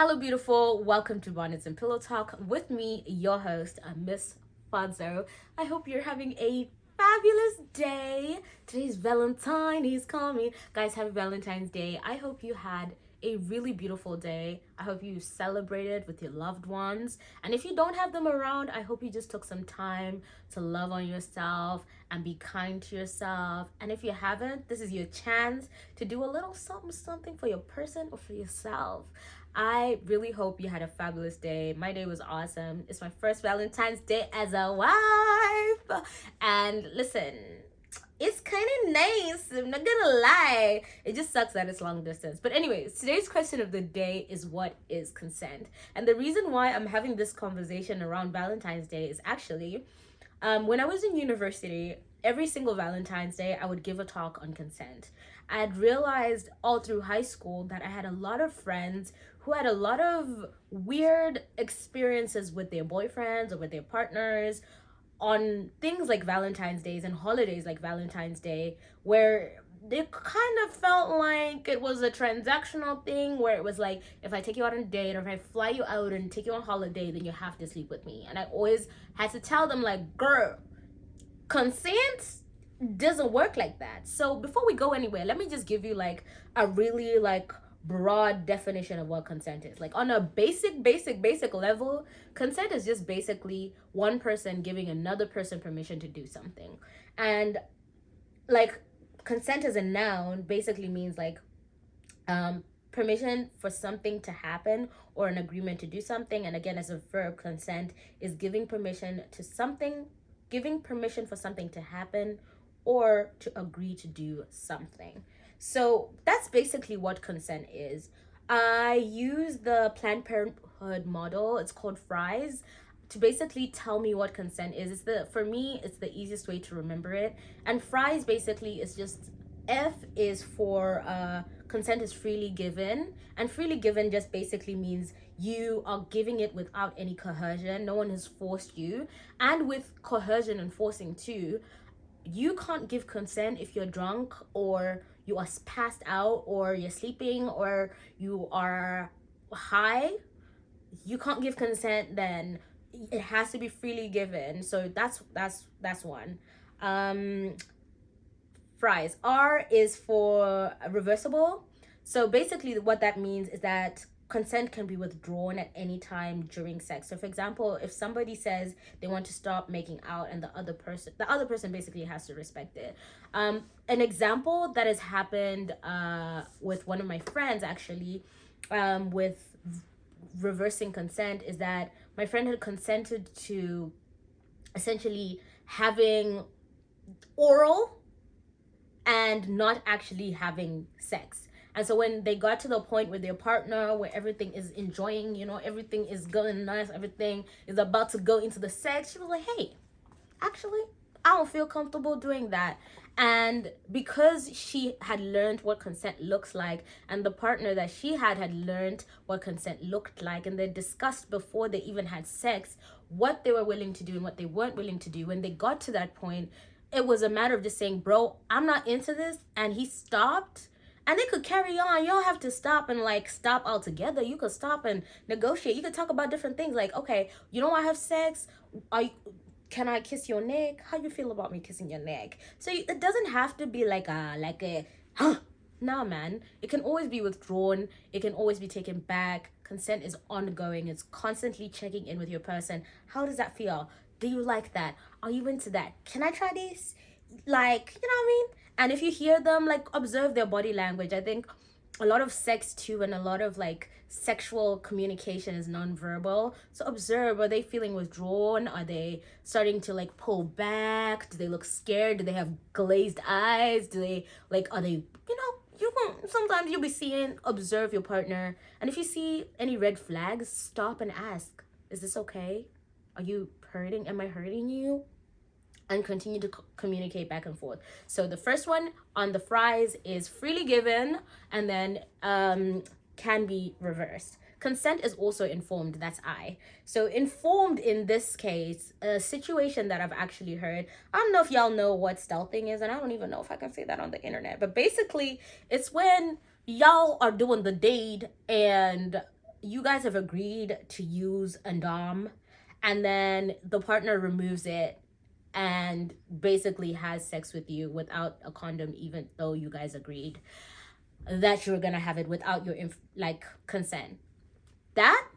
Hello, beautiful. Welcome to Bonnets and Pillow Talk with me, your host, Miss Fadzo. I hope you're having a fabulous day. Today's Valentine is coming. Guys, happy Valentine's Day. I hope you had a really beautiful day. I hope you celebrated with your loved ones. And if you don't have them around, I hope you just took some time to love on yourself and be kind to yourself. And if you haven't, this is your chance to do a little something for your person or for yourself. I really hope you had a fabulous day. My day was awesome. It's my first Valentine's Day as a wife. And listen, it's kind of nice. I'm not gonna lie. It just sucks that it's long distance. But anyways, today's question of the day is, what is consent? And the reason why I'm having this conversation around Valentine's Day is actually when I was in university, every single Valentine's Day, I would give a talk on consent. I'd realized all through high school that I had a lot of friends who had a lot of weird experiences with their boyfriends or with their partners on things like Valentine's Days and holidays like Valentine's Day, where they kind of felt like it was a transactional thing where it was like, if I take you out on a date or if I fly you out and take you on holiday, then you have to sleep with me. And I always had to tell them, like, girl, consent doesn't work like that. So before we go anywhere, let me just give you like a really like broad definition of what consent is. Like on a basic level, consent is just basically one person giving another person permission to do something. And like consent as a noun basically means like permission for something to happen or an agreement to do something. And again, as a verb, consent is giving permission to something, giving permission for something to happen or to agree to do something. So that's basically what consent is. I use the Planned Parenthood model. It's called FRIES to basically tell me what consent is. For me, it's the easiest way to remember it. And FRIES basically is just, F is for consent is freely given, and freely given just basically means you are giving it without any coercion. No one has forced you. And with coercion and forcing too, you can't give consent if you're drunk or you are passed out or you're sleeping or you are high. You can't give consent. Then it has to be freely given. So that's one. Fries. R is for reversible. So basically what that means is that consent can be withdrawn at any time during sex. So for example, if somebody says they want to stop making out and the other person basically has to respect it. An example that has happened with one of my friends actually, with reversing consent, is that my friend had consented to essentially having oral and not actually having sex. And so when they got to the point with their partner where everything is enjoying, everything is going nice, everything is about to go into the sex, she was like, hey, actually, I don't feel comfortable doing that. And because she had learned what consent looks like, and the partner that she had learned what consent looked like, and they discussed before they even had sex what they were willing to do and what they weren't willing to do, when they got to that point, it was a matter of just saying, bro, I'm not into this. And he stopped. And they could carry on. You don't have to stop and like stop altogether. You could stop and negotiate. You could talk about different things like, okay, you don't want to have sex? Can I kiss your neck? How you feel about me kissing your neck? So it doesn't have to be like a huh. Nah, man. It can always be withdrawn. It can always be taken back. Consent is ongoing. It's constantly checking in with your person. How does that feel? Do you like that? Are you into that? Can I try this? Like, you know what I mean? And if you hear them, like, observe their body language. I think a lot of sex too and a lot of like sexual communication is nonverbal. So observe, are they feeling withdrawn? Are they starting to like pull back? Do they look scared? Do they have glazed eyes? Do they like, are they, sometimes you'll be seeing, observe your partner. And if you see any red flags, stop and ask, is this okay? Are you hurting? Am I hurting you? And continue to communicate back and forth. So the first one on the fries is freely given, and then can be reversed. Consent is also informed. That's I. So informed in this case, a situation that I've actually heard. I don't know if y'all know what stealthing is, and I don't even know if I can say that on the internet. But basically, it's when y'all are doing the deed and you guys have agreed to use a dom, and then the partner removes it and basically has sex with you without a condom, even though you guys agreed that you're gonna have it without your like consent. That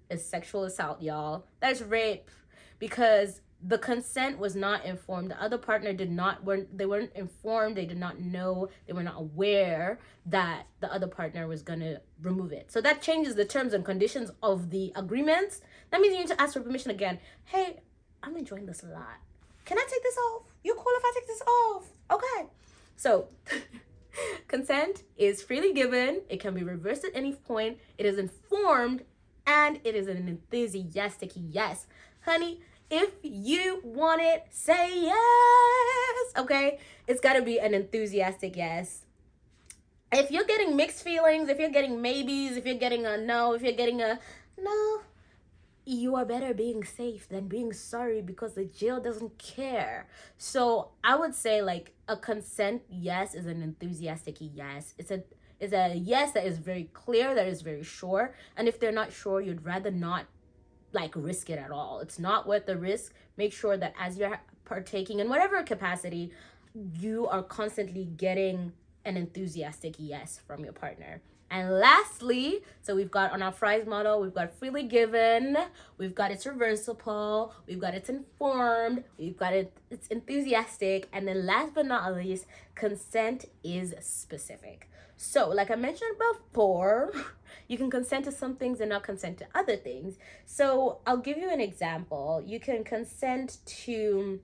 is sexual assault, y'all. That's rape, because the consent was not informed. The other partner did not weren't informed. They did not know. They were not aware that the other partner was gonna remove it. So that changes the terms and conditions of the agreement. That means you need to ask for permission again. Hey, I'm enjoying this a lot. Can I take this off? You cool if I take this off? Okay. So consent is freely given. It can be reversed at any point. It is informed, and it is an enthusiastic yes. Honey, if you want it, say yes. Okay? It's got to be an enthusiastic yes. If you're getting mixed feelings, if you're getting maybes, if you're getting a no, if you're getting a no, you are better being safe than being sorry, because the jail doesn't care. So I would say, like, a consent yes is an enthusiastic yes. It's a yes that is very clear, that is very sure. And if they're not sure, you'd rather not like risk it at all. It's not worth the risk. Make sure that as you're partaking in whatever capacity, you are constantly getting an enthusiastic yes from your partner. And lastly, so we've got on our fries model, we've got freely given, we've got it's reversible, we've got it's informed, we've got it's enthusiastic, and then last but not least, consent is specific. So like I mentioned before, you can consent to some things and not consent to other things. So I'll give you an example. You can consent to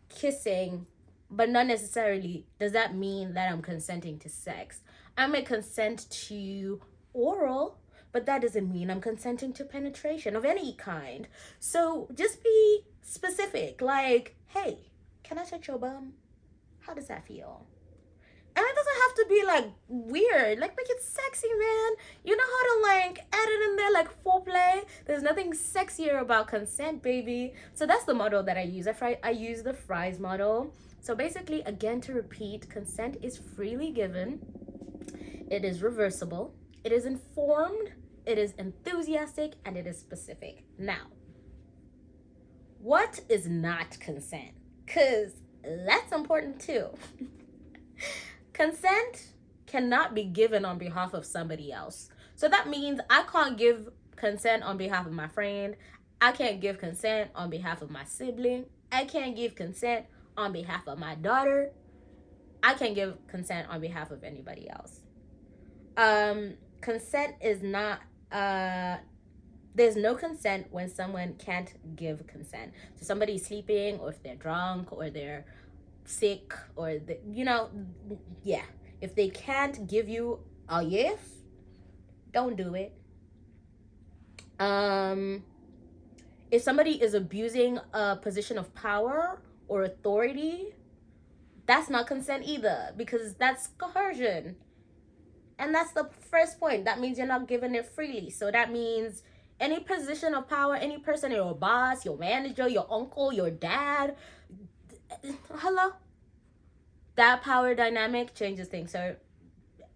kissing, but not necessarily does that mean that I'm consenting to sex. I may consent to oral, but that doesn't mean I'm consenting to penetration of any kind. So just be specific, like, hey, can I touch your bum? How does that feel? And it doesn't have to be like weird. Like, make it sexy, man. You know how to like add it in there, like foreplay. There's nothing sexier about consent, baby. So that's the model that I use. I use the fries model. So basically, again, to repeat, consent is freely given. It is reversible. It is informed. It is enthusiastic, and it is specific. Now, what is not consent? Because that's important too. Consent cannot be given on behalf of somebody else. So that means I can't give consent on behalf of my friend. I can't give consent on behalf of my sibling. I can't give consent on behalf of my daughter. I can't give consent on behalf of anybody else. Consent is not, there's no consent when someone can't give consent. So somebody's sleeping, or if they're drunk, or they're sick, or yeah, if they can't give you a yes, don't do it. If somebody is abusing a position of power or authority, that's not consent either, because that's coercion. And that's the first point. That means you're not giving it freely. So that means any position of power, any person, your boss, your manager, your uncle, your dad, hello, that power dynamic changes things. So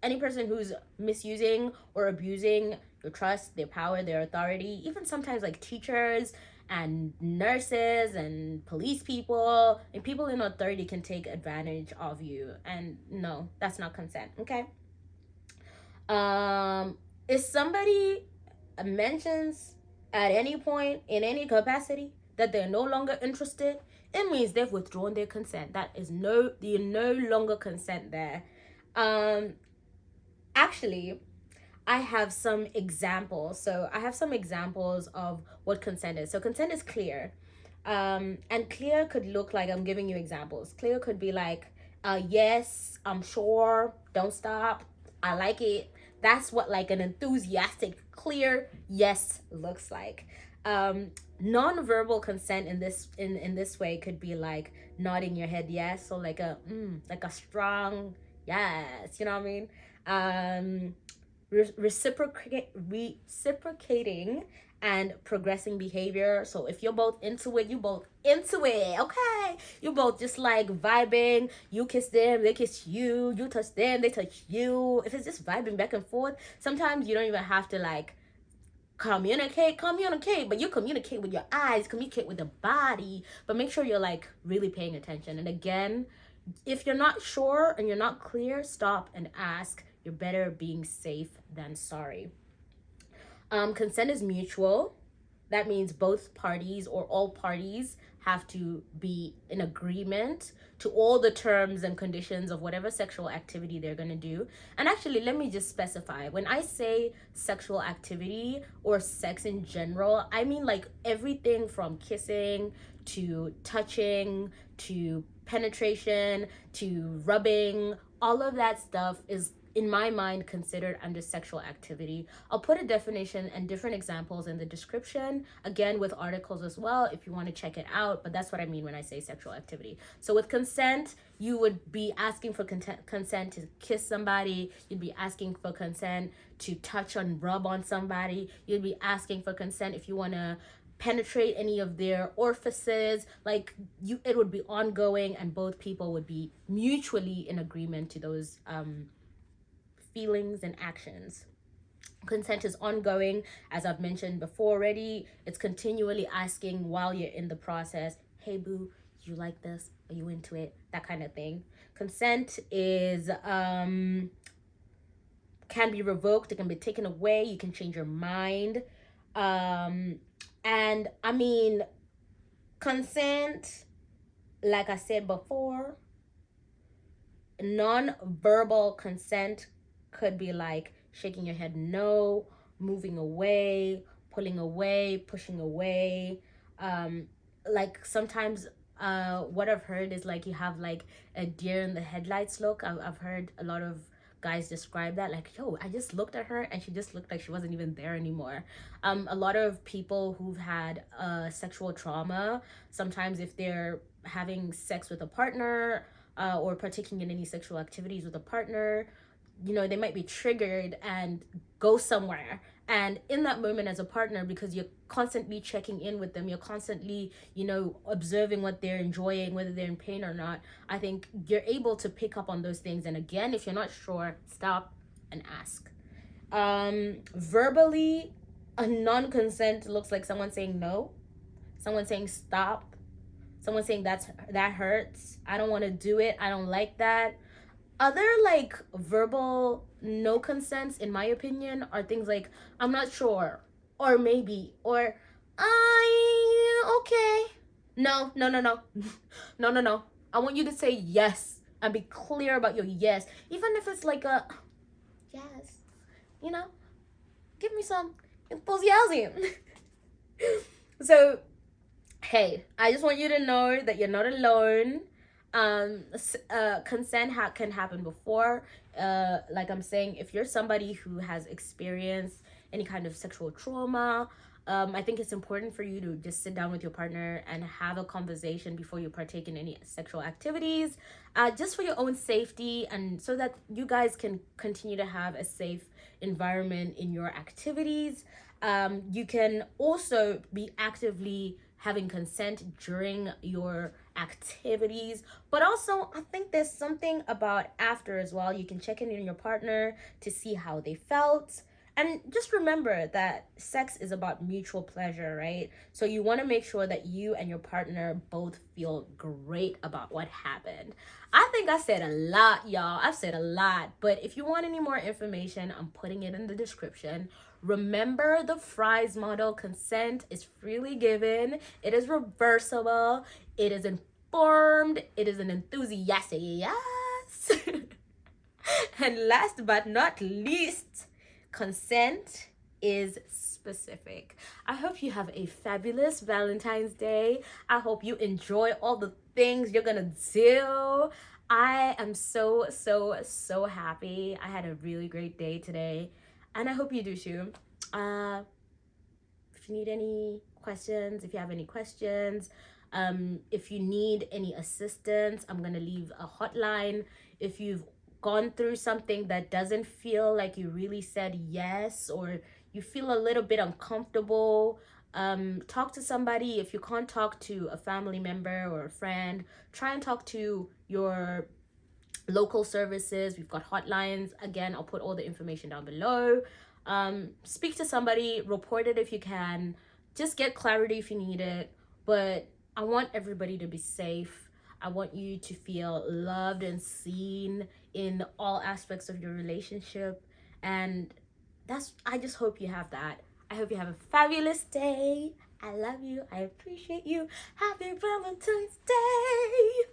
any person who's misusing or abusing your trust, their power, their authority, even sometimes like teachers and nurses and police people and people in authority can take advantage of you. And no, that's not consent. Okay. If somebody mentions at any point in any capacity that they're no longer interested, it means they've withdrawn their consent. That is you no longer consent there. Actually, I have some examples. So I have some examples of what consent is. So consent is clear. And clear could look like, I'm giving you examples. Clear could be like, yes, I'm sure, don't stop, I like it. That's what like an enthusiastic, clear yes looks like. Non-verbal consent in this way could be like nodding your head yes, so like a strong yes, you know what I mean? Reciprocating and progressing behavior. So if you're both into it, you both into it, okay? You both just like vibing. You kiss them, they kiss you. You touch them, they touch you. If it's just vibing back and forth, sometimes you don't even have to like communicate, but you communicate with your eyes, communicate with the body, but make sure you're like really paying attention. And again, if you're not sure and you're not clear, stop and ask. You're better being safe than sorry. Consent is mutual. That means both parties or all parties have to be in agreement to all the terms and conditions of whatever sexual activity they're going to do. And actually, let me just specify, when I say sexual activity or sex in general, I mean like everything from kissing to touching to penetration to rubbing. All of that stuff is, in my mind, considered under sexual activity. I'll put a definition and different examples in the description, again with articles as well if you want to check it out, but that's what I mean when I say sexual activity. So with consent, you would be asking for consent to kiss somebody, you'd be asking for consent to touch and rub on somebody, you'd be asking for consent if you want to penetrate any of their orifices. Like, you, it would be ongoing and both people would be mutually in agreement to those feelings and actions. Consent is ongoing, as I've mentioned before already. It's continually asking while you're in the process, hey boo, you like this? Are you into it? That kind of thing. Consent is can be revoked, it can be taken away, you can change your mind. And I mean, consent, like I said before, non-verbal consent could be like shaking your head no, moving away, pulling away, pushing away. Like sometimes what I've heard is like you have like a deer in the headlights look. I've heard a lot of guys describe that, like, yo, I just looked at her and she just looked like she wasn't even there anymore. A lot of people who've had sexual trauma, sometimes if they're having sex with a partner or partaking in any sexual activities with a partner, you know, they might be triggered and go somewhere. And in that moment, as a partner, because you're constantly checking in with them, you're constantly, you know, observing what they're enjoying, whether they're in pain or not, I think you're able to pick up on those things. And again, if you're not sure, stop and ask. Verbally, a non-consent looks like someone saying no, someone saying stop, someone saying that hurts, I don't want to do it, I don't like that. Other like verbal no consents, in my opinion, are things like I'm not sure, or maybe, or I okay. No, no, no, no. No, no, no. I want you to say yes and be clear about your yes. Even if it's like a yes, you know, give me some enthusiasm. So, hey, I just want you to know that you're not alone. Consent can happen before. Like I'm saying, if you're somebody who has experienced any kind of sexual trauma, I think it's important for you to just sit down with your partner and have a conversation before you partake in any sexual activities, just for your own safety and so that you guys can continue to have a safe environment in your activities. You can also be actively having consent during your activities, but also I think there's something about after as well. You can check in on your partner to see how they felt. And just remember that sex is about mutual pleasure, right? So you want to make sure that you and your partner both feel great about what happened. I think I said a lot, y'all. I've said a lot, but if you want any more information, I'm putting it in the description. Remember the Fries model: consent is freely given, it is reversible, it is informed, it is an enthusiastic yes. And last but not least, consent is specific. I hope you have a fabulous Valentine's Day. I hope you enjoy all the things you're gonna do. I am so, so, so happy. I had a really great day today, and I hope you do too. If you need any questions, if you have any questions, if you need any assistance, I'm gonna leave a hotline. If you've gone through something that doesn't feel like you really said yes, or you feel a little bit uncomfortable, talk to somebody. If you can't talk to a family member or a friend, try and talk to your local services. We've got hotlines. Again, I'll put all the information down below. Speak to somebody, report it if you can, just get clarity if you need it. But I want everybody to be safe. I want you to feel loved and seen in all aspects of your relationship. And I just hope you have that. I hope you have a fabulous day. I love you. I appreciate you. Happy Valentine's Day.